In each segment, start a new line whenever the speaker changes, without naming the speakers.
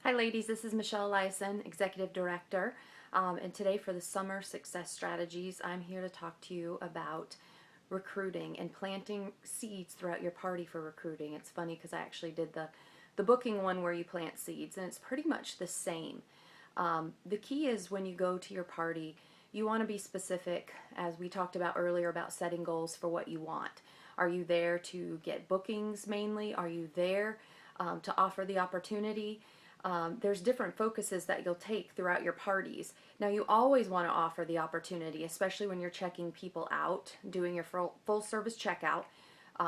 Hi ladies, this is Michelle Lyson, Executive Director, and today for the Summer Success Strategies, I'm here to talk to you about recruiting and planting seeds throughout your party for recruiting. It's funny because I actually did the booking one where you plant seeds, and it's pretty much the same. The key is when you go to your party, you want to be specific, as we talked about earlier, about setting goals for what you want. Are you there to get bookings mainly? Are you there to offer the opportunity? There's different focuses that you'll take throughout your parties. Now, you always want to offer the opportunity, especially when you're checking people out, doing your full service checkout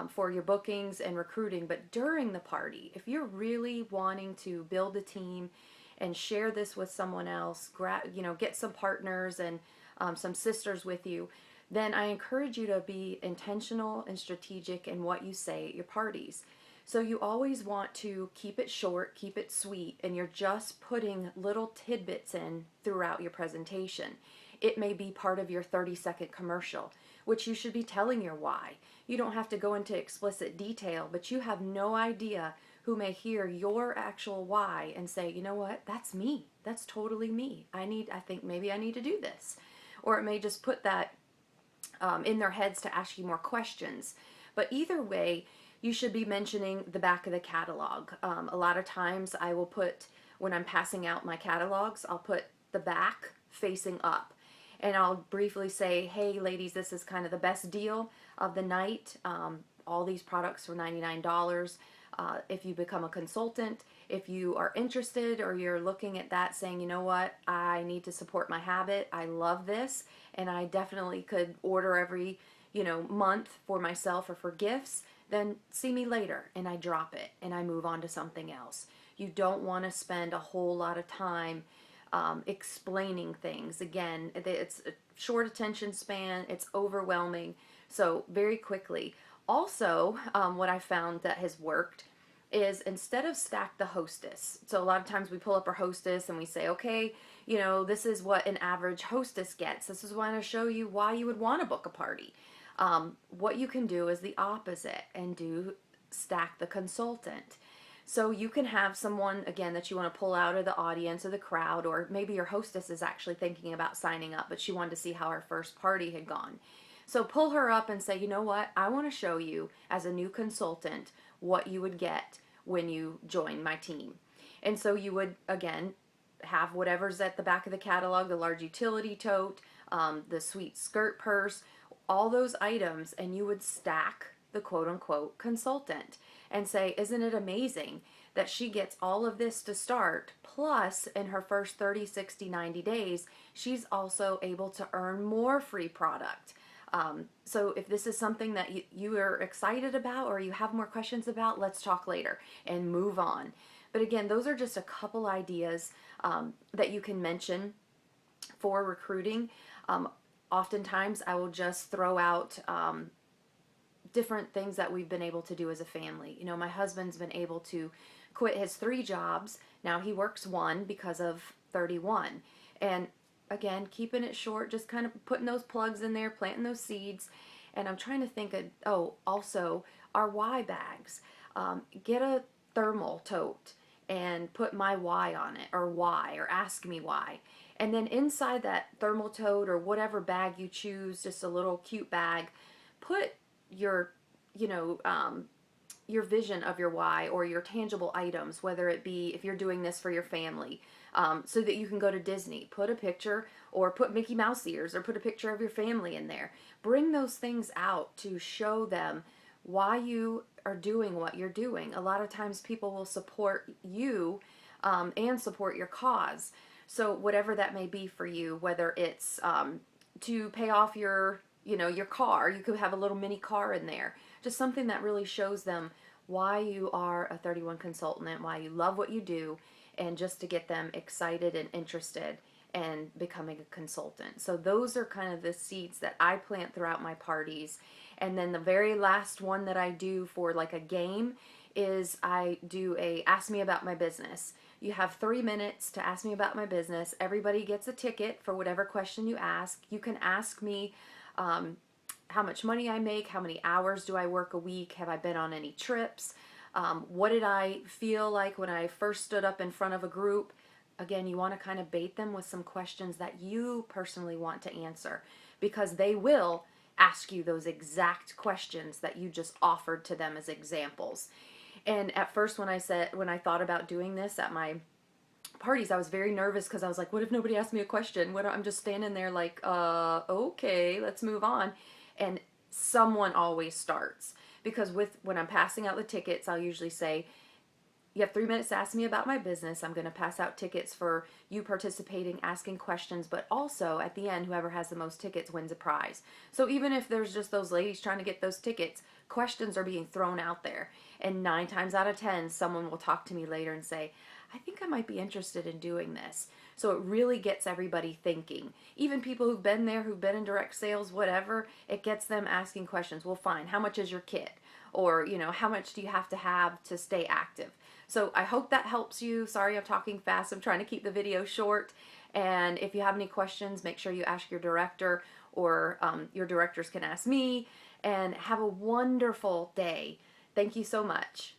for your bookings and recruiting. But during the party, if you're really wanting to build a team and share this with someone else, get some partners and some sisters with you, then I encourage you to be intentional and strategic in what you say at your parties. So you always want to keep it short, keep it sweet, and you're just putting little tidbits in throughout your presentation. It may be part of your 30-second commercial, which you should be telling your why. You don't have to go into explicit detail, but you have no idea who may hear your actual why and say, you know what, that's me. That's totally me. I think maybe I need to do this. Or it may just put that in their heads to ask you more questions. But either way, you should be mentioning the back of the catalog. A lot of times I will put, when I'm passing out my catalogs, I'll put the back facing up. And I'll briefly say, hey ladies, this is kind of the best deal of the night. All these products for $99. If you become a consultant, if you are interested or you're looking at that saying, you know what, I need to support my habit, I love this, and I definitely could order every month for myself or for gifts, then see me later, and I drop it and I move on to something else. You don't want to spend a whole lot of time explaining things. Again, it's a short attention span, it's overwhelming, so very quickly. Also, what I found that has worked is instead of stack the hostess. So a lot of times we pull up our hostess and we say, okay, this is what an average hostess gets. This is why I show you why you would want to book a party. What you can do is the opposite and do stack the consultant. So you can have someone, again, that you want to pull out of the audience or the crowd, or maybe your hostess is actually thinking about signing up, but she wanted to see how her first party had gone. So pull her up and say, you know what, I want to show you as a new consultant what you would get when you join my team. And so you would, again, have whatever's at the back of the catalog, the large utility tote, the sweet skirt purse, all those items, and you would stack the quote-unquote consultant and say, isn't it amazing that she gets all of this to start, plus in her first 30, 60, 90 days, she's also able to earn more free product. So if this is something that you are excited about or you have more questions about, let's talk later and move on. But again, those are just a couple ideas that you can mention for recruiting. Oftentimes I will just throw out different things that we've been able to do as a family. My husband's been able to quit his 3 jobs. Now he works 1 because of 31. And again, keeping it short, just kind of putting those plugs in there, planting those seeds. And I'm trying to think of, also our why bags. Get a thermal tote and put my why on it, or why, or ask me why. And then inside that thermal tote or whatever bag you choose, just a little cute bag, put your, your vision of your why or your tangible items, whether it be if you're doing this for your family, so that you can go to Disney. Put a picture or put Mickey Mouse ears or put a picture of your family in there. Bring those things out to show them why you are doing what you're doing. A lot of times people will support you and support your cause. So whatever that may be for you, whether it's to pay off your car, you could have a little mini car in there. Just something that really shows them why you are a 31 consultant, why you love what you do, and just to get them excited and interested in becoming a consultant. So those are kind of the seeds that I plant throughout my parties. And then the very last one that I do for like a game is I do a ask me about my business. You have 3 minutes to ask me about my business. Everybody gets a ticket for whatever question you ask. You can ask me how much money I make, how many hours do I work a week, have I been on any trips, What did I feel like when I first stood up in front of a group? Again, you want to kind of bait them with some questions that you personally want to answer, because they will ask you those exact questions that you just offered to them as examples. And at first, when I thought about doing this at my parties, I was very nervous because I was like, what if nobody asked me a question? I'm just standing there like, okay, let's move on. And someone always starts, because when I'm passing out the tickets, I'll usually say, you have 3 minutes to ask me about my business. I'm going to pass out tickets for you participating, asking questions, but also at the end, whoever has the most tickets wins a prize. So even if there's just those ladies trying to get those tickets, questions are being thrown out there. And 9 times out of 10, someone will talk to me later and say, I think I might be interested in doing this. So it really gets everybody thinking. Even people who've been there, who've been in direct sales, whatever, it gets them asking questions. Well, fine, how much is your kit? Or, how much do you have to stay active? So I hope that helps you. Sorry I'm talking fast. I'm trying to keep the video short. And if you have any questions, make sure you ask your director, or your directors can ask me. And have a wonderful day. Thank you so much.